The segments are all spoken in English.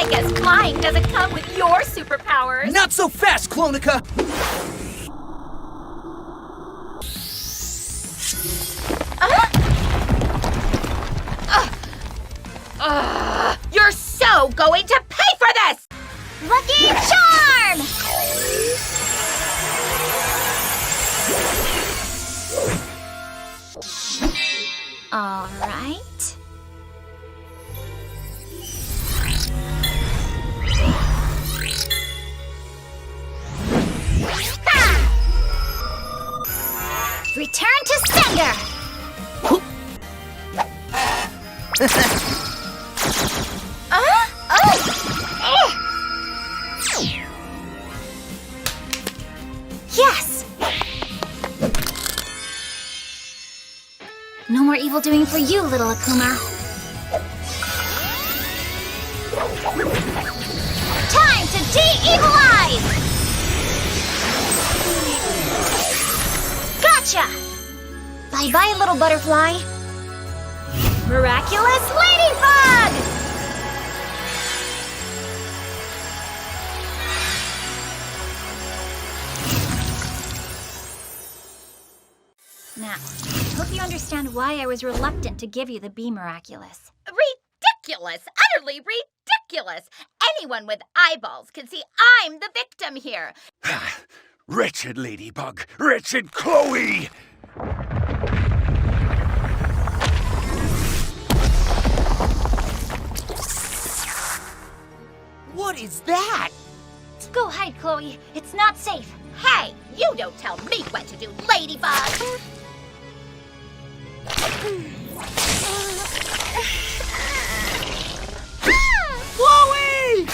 I guess flying doesn't come with your superpowers. Not so fast, Clonica! You're so going to pay for this! Lucky Charm! All right. Return to sender! Yes! No more evil doing for you, little Akuma. Time to de-evilize! Gotcha! Bye-bye, little butterfly. Miraculous Ladybug! Now, I hope you understand why I was reluctant to give you the BeMiraculous. Ridiculous! Utterly ridiculous! Anyone with eyeballs can see I'm the victim here. Wretched Ladybug! Wretched Chloe! What is that? Go hide, Chloe. It's not safe. Hey, you don't tell me what to do, Ladybug! Chloe!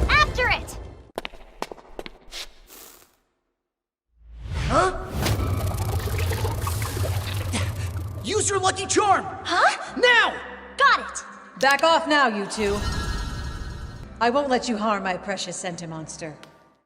After it! Huh? Use your lucky charm! Huh? Now! Got it! Back off now, you two. I won't let you harm my precious Sentimonster.